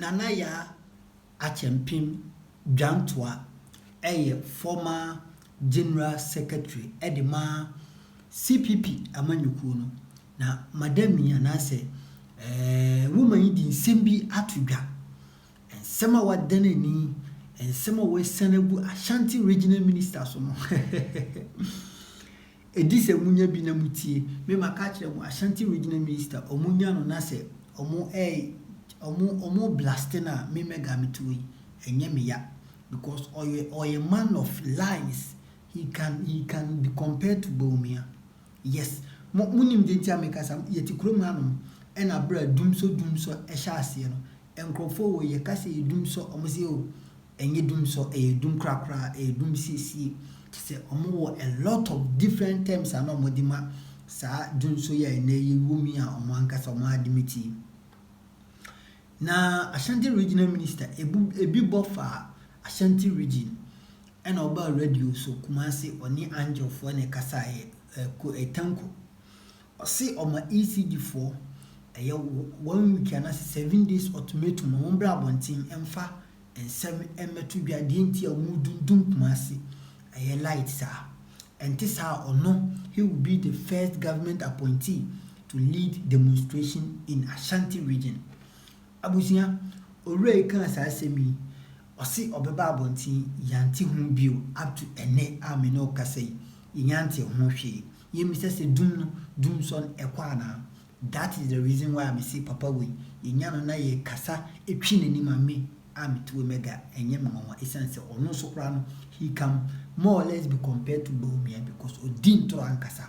Nana Yaa Akyempem Juntuah, former General Secretary, Edema CPP Amanyukuno. Na Madam Yana say, woman yi din sembi atudwa. And sema wa deneni, and sema we senabu Ashanti Regional Minister so no. Edise munya bi na mutie, me maka kire mu Ashanti Regional Minister omunya no na say omo blasting na me mega metuwi enye me ya, because oye man of lies. He can be compared to Bomia. Yes, munim de ntia me kasa yeti krom hanom ena bra dumso ehya ase no enkrofo wo ye kasa ye dumso omse o enye dumso dum krakra dum sisi say omo a lot of different terms and omodima sa dumso ye na ye wumi a omo ankasa omo adimiti. Na Ashanti Regional Minister ebi bofa Ashanti Region ena oba radio so Kumasi oni angel for ne kasa ko etanko osi oma ECG4 1 week and 7 days ultimatum mo bra bontin emfa ensem emetu dwa de nti amudundum Kumasi light sir, and this how or no he will be the first government appointee to lead demonstration in Ashanti Region. Abusia ore kan asemi osi obeba abontin yanti hu bio up to ene ameno kasai yanti hu hwe yemi say dum son ekwana. That is the reason why I say papa we yanya na ye kasa etwi nani mame amitu mega enye mama essence ono so kra no he can more or less be compared to Bomia because odin to ankasa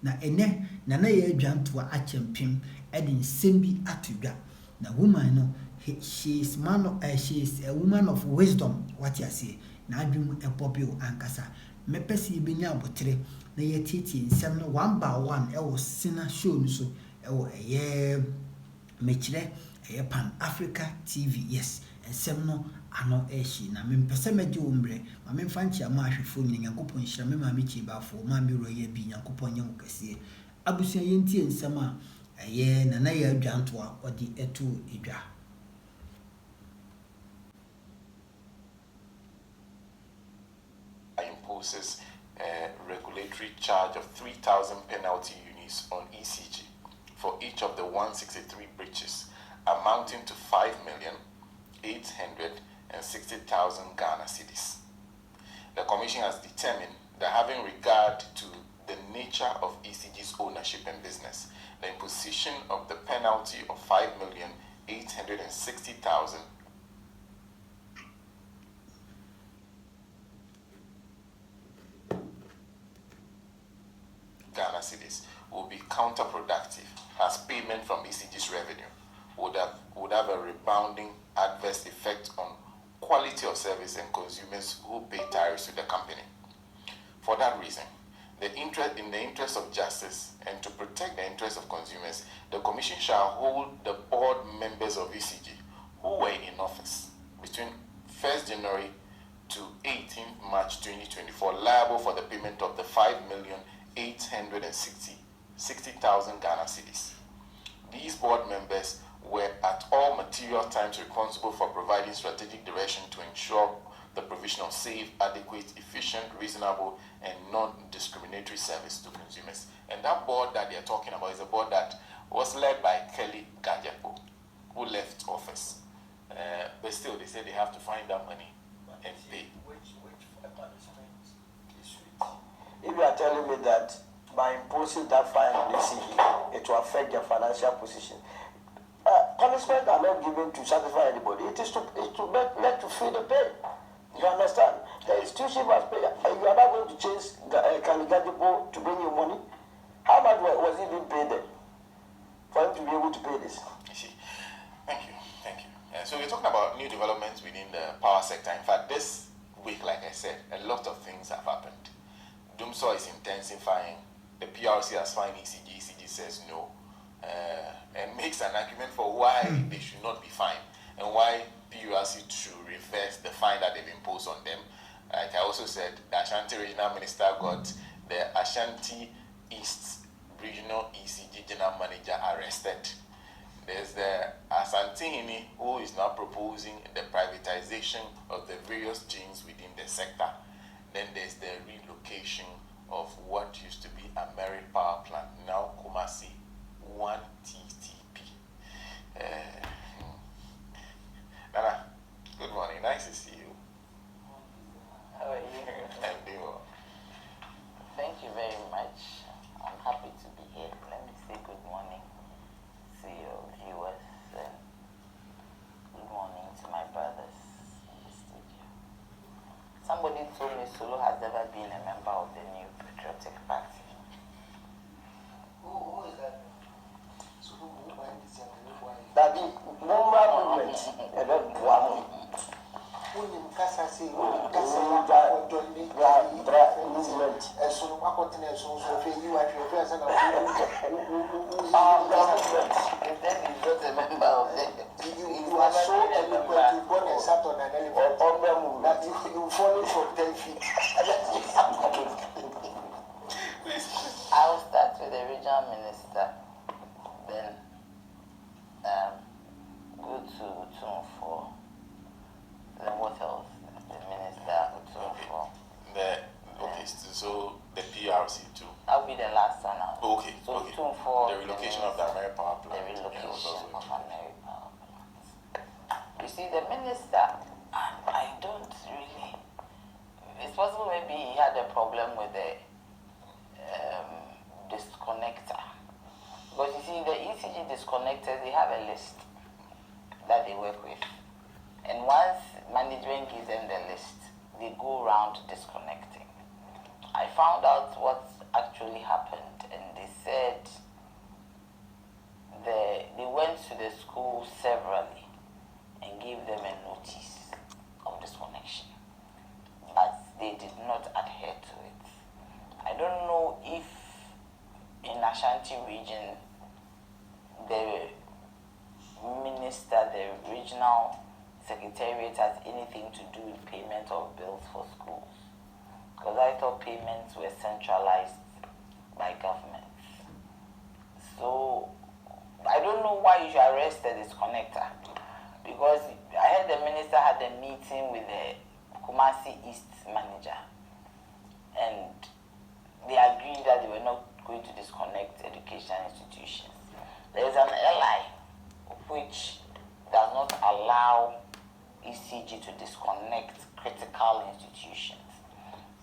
na ene na ye Juntuah Akyempem edin sembi atudwa. Na woman no she is a woman of wisdom, what you say. Na adwum epopio ankasa mepesi benya abotre na ye titi nsem no one by one was sina show no so mechire Pan Africa TV. Yes, nsem no ano eshi na mempese meje ombre ma memfa nchia ma ahwefo ni Nyankopon hira me ma mechi bafo ma me roye bi Nyankopon nyam kase abusia yenti nsem a Nana Yaa Juntuah odi etu edwa. Imposes a regulatory charge of 3,000 penalty units on ECG for each of the 163 breaches, amounting to 5,860,000 Ghana cedis. The Commission has determined that, having regard to the nature of ECG's ownership and business, the imposition of the penalty of 5,860,000 Ghana cedis will be counterproductive, as payment from ECG's revenue would have a rebounding adverse effect on quality of service and consumers who pay tariffs to the company. For that reason, in the interest of justice and to protect the interests of consumers, the Commission shall hold the board members of ECG who were in office between 1st January to 18th March 2024 liable for the payment of the 5,860,000 Ghana cedis. These board members were at all material times responsible for providing strategic direction to ensure the provision of safe, adequate, efficient, reasonable, and non-discriminatory service to consumers. And that board that they are talking about is a board that was led by Kelly Gajapo, who left office. But still, they say they have to find that money and pay. Which punishment is sweet? If you are telling me that by imposing that fine on the ECG, it will affect their financial position, punishment are not given to satisfy anybody. It is to let to feel the pain. You understand? The institution must pay. You are not going to change Kaligajipo to bring you money. How much was he being paid then for him to be able to pay this? You see, thank you. So we're talking about new developments within the power sector. In fact, this week, like I said, a lot of things have happened. Dumso is intensifying. The PRC has fined ECG. ECG says no, and makes an argument for why they should not be fined and why PRC should reverse the fine that they've imposed on them. Like I also said, the Ashanti Regional Minister got the Ashanti East Regional ECG General Manager arrested. There's the Ashanti Asihini, who is now proposing the privatization of the various chains within the sector. Then there's the relocation of what used to be a Merit Power Plant, now Kumasi 1 TTP. Nana, good morning. Nice to see you. How are you? I'm doing well. Thank you very much. I'm happy to be here. Let me say good morning to your viewers and good morning to my brothers in the studio. Somebody told me Sulu has never been a member of the New Patriotic Party. Who is that? That is movement. And then one. Movement. Then he's not a member of the You are so eloquent, you born and sat on an elephant that you fall from 10 feet. I'll start with the regional minister, then go to Utumfo, then what else? The minister, Utumfo. Okay, so the PRC too. That'll be the last one now. Okay, So okay. Utumfo, The relocation of the Merit Power Plant. the relocation of American power plant. You see, the minister, I don't really. It's possible maybe he had a problem with the disconnector. Because you see, the ECG disconnectors, they have a list that they work with. And once management gives them the list, they go around disconnecting. I found out what actually happened, and they said they went to the school severally and gave them a notice of disconnection, but they did not adhere to it. I don't know if in Ashanti region, the minister, the regional secretariat has anything to do with payment of bills for schools. Because I thought payments were centralized by government. So I don't know why you should arrest the disconnector. Because I heard the minister had a meeting with the Kumasi East manager, and they agreed that they were not going to disconnect education institutions. There is an LI which does not allow ECG to disconnect critical institutions.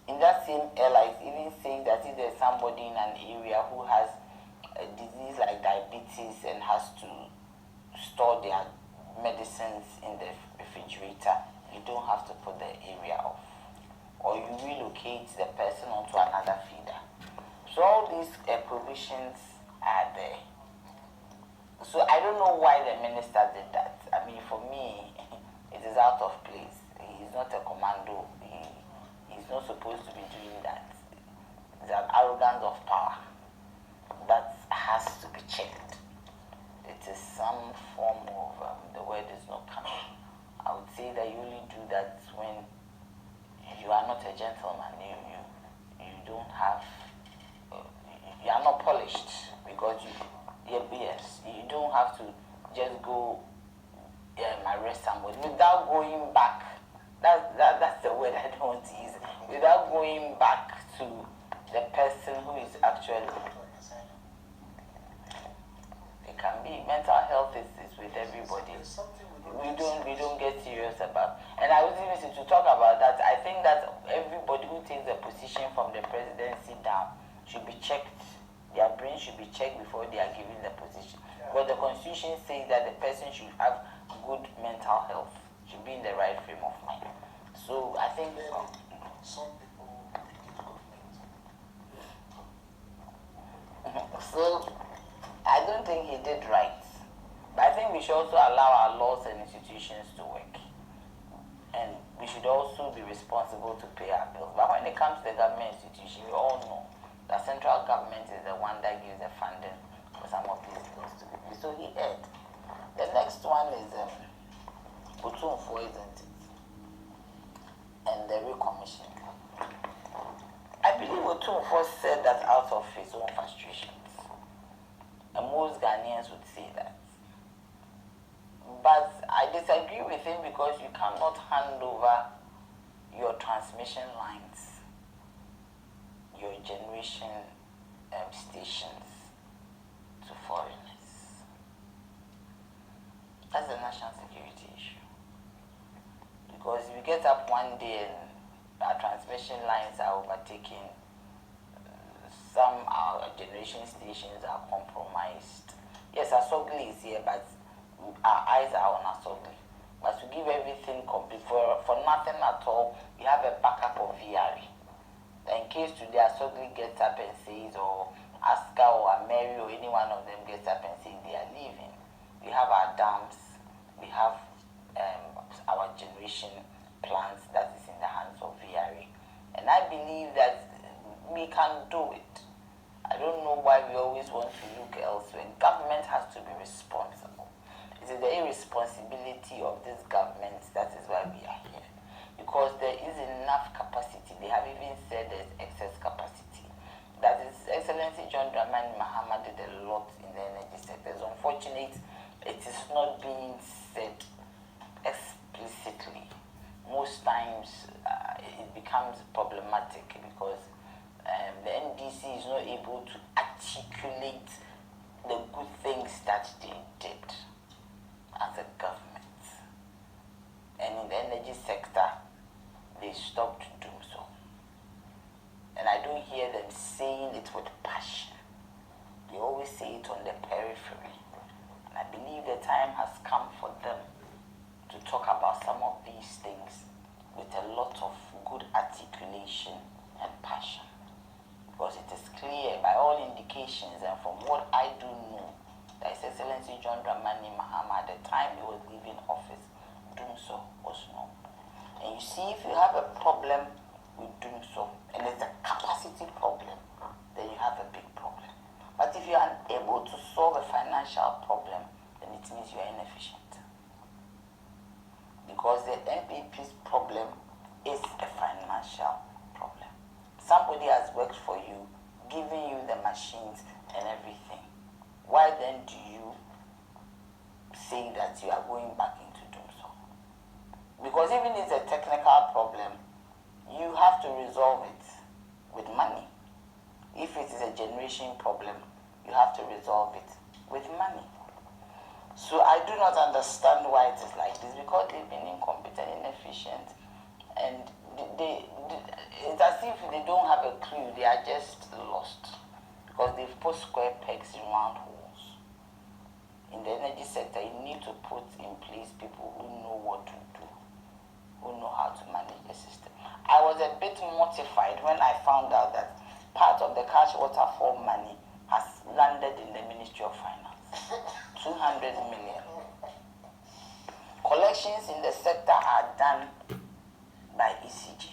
In that same LI, it's even saying that if there's somebody in an area who has a disease like diabetes and has to store their medicines in the refrigerator, you don't have to put the area off. Or you relocate the person onto another feeder. So all these provisions are there. So I don't know why the minister did that. I mean, for me, it is out of place. He's not a commando. He's not supposed to be doing that. It's an arrogance of power that has to be checked. It is some form of, the word is not coming. I would say that you only do that when you are not a gentleman. You don't have, you are not polished, because yes, you don't have to just go arrest somebody without going back. That's the word I don't want to use. Without going back to the person who is actually. It can be mental health is with everybody. We don't get serious about. And I was even to talk about that. I think that everybody who takes a position from the presidency down should be checked. Their brain should be checked before they are given the position. But the constitution says that the person should have good mental health, should be in the right frame of mind. So I think Some people so I don't think he did right. But I think we should also allow our laws and institutions to work. And we should also be responsible to pay our bills. But when it comes to the government institution, we all know that central government is the one that gives the funding for some of these bills to be paid. So he had. The next one is Utumfo, isn't it? And the recommission. I believe Utumfo said that out of his own frustrations. And most Ghanaians would say that. But I disagree with him because you cannot hand over your transmission lines, your generation stations to foreigners. That's a national security issue. Because if you get up one day and our transmission lines are overtaken, some our generation stations are compromised. Yes, Asogli is here, but our eyes are on Asogli. But to give everything complete for nothing at all, we have a backup of VRE. In case today Asogli gets up and says, or Aska or Mary or any one of them gets up and says they are leaving, we have our dams, we have our generation plants that is in the hands of VRE. And I believe that we can do it. I don't know why we always want to look elsewhere. Government has to be responsible. It is the irresponsibility of this government that is why we are here. Because there is enough capacity. They have even said there's excess capacity. That His Excellency John Dramani Mahama did a lot in the energy sector. It's unfortunate it is not being said explicitly. Most times it becomes problematic because the NDC is not able to articulate the good things that they did as a government. And in the energy sector, they stopped doing so. And I don't hear them saying it with passion. They always say it on the periphery. And I believe the time has come for them to talk about some of these things with a lot of good articulation and passion. Because it is clear by all indications and from what I do know that His Excellency John Dramani Mahama, at the time he was leaving office, doing so was no. And you see, if you have a problem with doing so, and it's a capacity problem, then you have a big problem. But if you are unable to solve a financial problem, then it means you are inefficient. Because the NPP's problem is a financial problem. Somebody has worked for you, giving you the machines and everything. Why then do you say that you are going back into doing so? Because even if it's a technical problem, you have to resolve it with money. If it is a generation problem, you have to resolve it with money. So I do not understand why it is like this, because they've been incompetent, inefficient, and it's as if they don't have a clue. They are just lost because they've put square pegs in round holes. In the energy sector, you need to put in place people who know what to do, who know how to manage the system. I was a bit mortified when I found out that part of the cash waterfall money has landed in the Ministry of Finance. 200 million. Collections in the sector are done by ECG.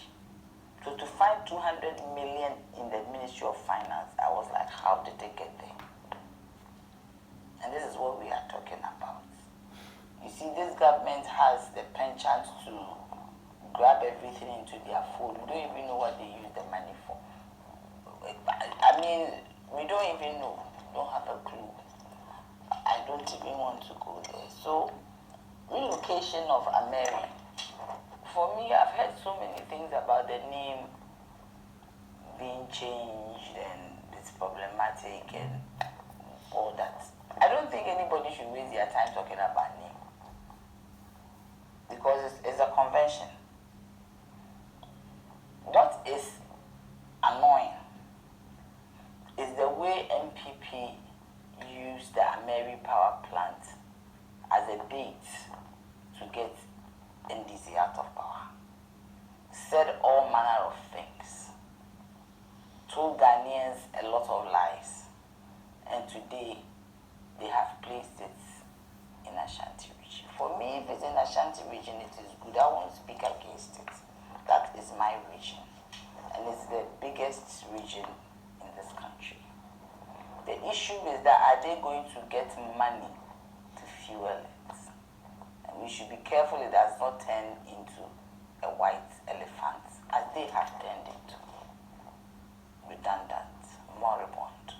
So to find 200 million in the Ministry of Finance, I was like, how did they get there? And this is what we are talking about. You see, this government has the penchant to grab everything into their fold. We don't even know what they use the money for. I mean, we don't even know. We don't have a clue. I don't even want to go there. So, relocation of Ameri. For me, I've heard so many things about the name being changed and it's problematic and all that. I don't think anybody should waste their time talking about name. Because it's a convention. What is annoying is the way MPP used the Ameri power plant as a bait to get NDC out of power. Said all manner of things. Told Ghanaians a lot of lies. And today, they have placed it in Ashanti region. For me, if it's in Ashanti region, it is good. I won't speak against it. That is my region. And it's the biggest region in this country. The issue is that are they going to get money to fuel it? And we should be careful it does not turn into a white elephant, as they have turned into. Redundant, moribund,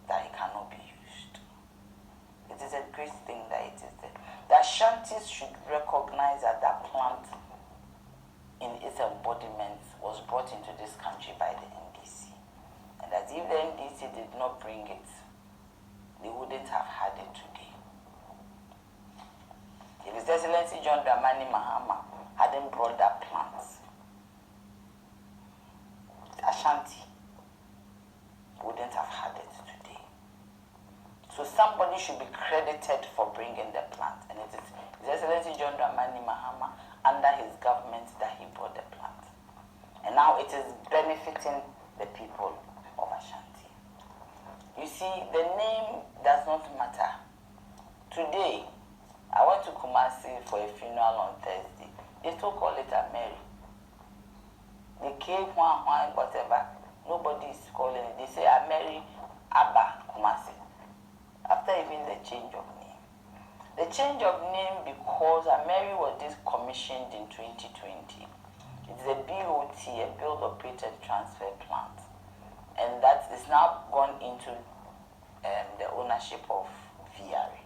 that it cannot be used. It is a great thing that it is there. The Ashantis should recognize that that plant in its embodiment was brought into this country by the NDC. And that if the NDC did not bring it, they wouldn't have had it today. If His Excellency John Dramani Mahama hadn't brought that plant, Ashanti wouldn't have had it today. So somebody should be credited for bringing the plant, and it is His Excellency John Dramani Mahama under his government that he brought the plant. And now it is benefiting the people of Ashanti. You see, the name does not matter. Today, I went to Kumasi for a funeral on Thursday. They still call it a Mary. They came whatever. Nobody is calling it. They say a Mary Abba Kumasi. After even the change of name. The change of name because Mary was decommissioned in 2020. It's a BOT, a Build, Operate, and Transfer plant. And that is now gone into the ownership of VRA.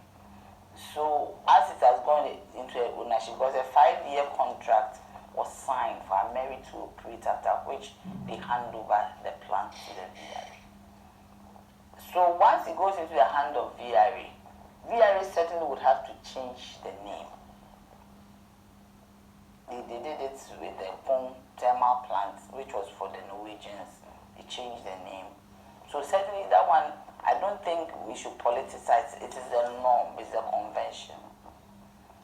So as it has gone into ownership, because a 5-year contract was signed for Mary to operate, after which they hand over the plant to the VRA. So once it goes into the hand of VRA, VRA certainly would have to change the name. They did it with the Pong thermal plant, which was for the Norwegians. They changed the name. So certainly that one, I don't think we should politicize. It is a norm, it's a convention.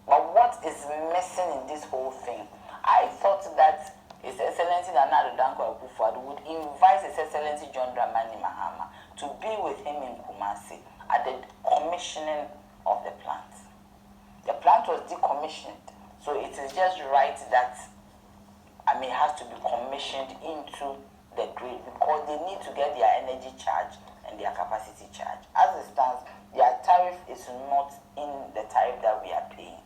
But what is missing in this whole thing? I thought that His Excellency Nana Danko Akufo-Addo would invite His Excellency John Dramani Mahama to be with him in Kumasi at the commissioning of the plant. The plant was decommissioned, so it is just right that it has to be commissioned into the grid because they need to get their energy charge and their capacity charge. As it stands, their tariff is not in the tariff that we are paying.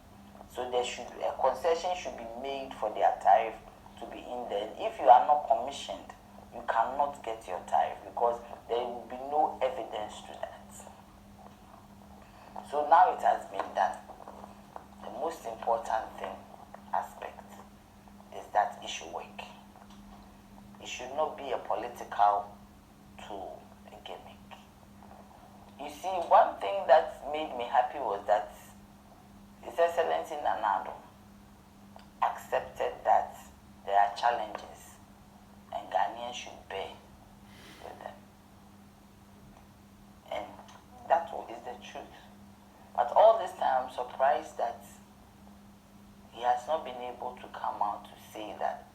So there should a concession should be made for their tariff to be in there. And if you are not commissioned, you cannot get your tariff because there will be no evidence to that. So now it has been done. The most important aspect is that it should work. It should not be a political tool, a gimmick. You see, one thing that made me happy was that His Excellency Nana Addo accepted that there are challenges and Ghanaians should bear with them. And that is the truth. But all this time, I'm surprised that he has not been able to come out to say that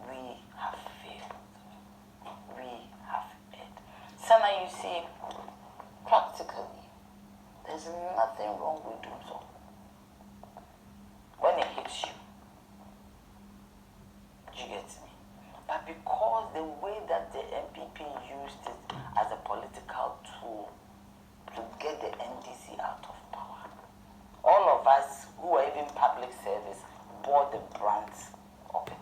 we have failed. We have failed. Sana, you see, practically, there's nothing wrong with doing so. When it hits you, you get me? But because the way that the MPP used it as a political tool to get the NDC out of power, all of us who are even public service bore the brunt of it.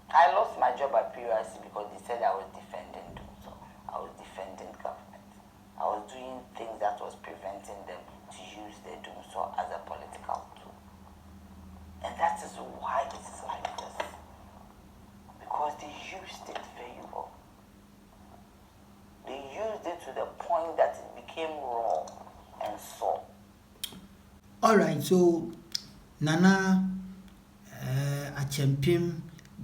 I lost my job at PRC because they said I was defending them. So I was defending government. I was doing things that was preventing them to use their doom so as a political tool. And that is why it is like this. Because they used it very well. They used it to the point that it became raw and sore. Alright, so Nana Akyempem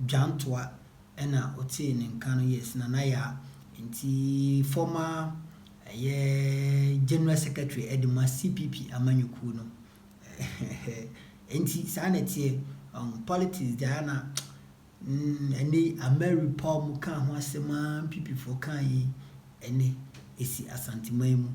Juntuah ena oti ne nkano yes Nana ya nti former General Secretary Edema CPP amanyuku no nti sanete politics diana ene America mu kan ho asema PP for kan yi ene esi asanteman mu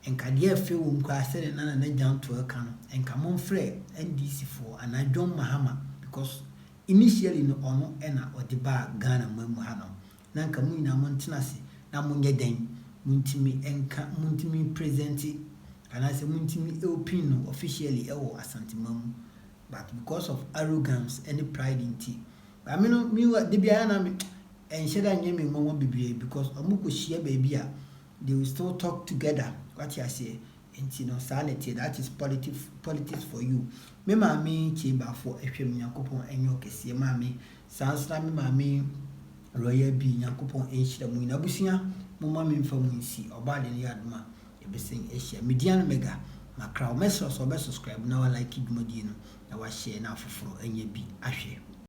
enka de afi wo nkwa sene na Juntuah kan no enka mon frɛ NDC for anadwon mahama because initially no ono ena odiba Ghana mamu ha no na nka mu nyina mon tenase na monye den muntimi enka muntimi present kana se muntimi open no officially ewo asanteman but because of arrogance and pride in tea I mean me the bia na me enhyeda nyame momo bibie because omuko hia baby a they will still talk together what you say nti no sanity that is politics for you me maame chamber for ehwem Nyankopon enyo kese maame sansra me maame royal bi Nyankopon enhyira mu na busua mo maame mfa mu nsi oba de ne yadoma ebesen ehia median mega makra o message so be subscribe na wa like dwumadi no na wa share na afoforo anya bi ahwe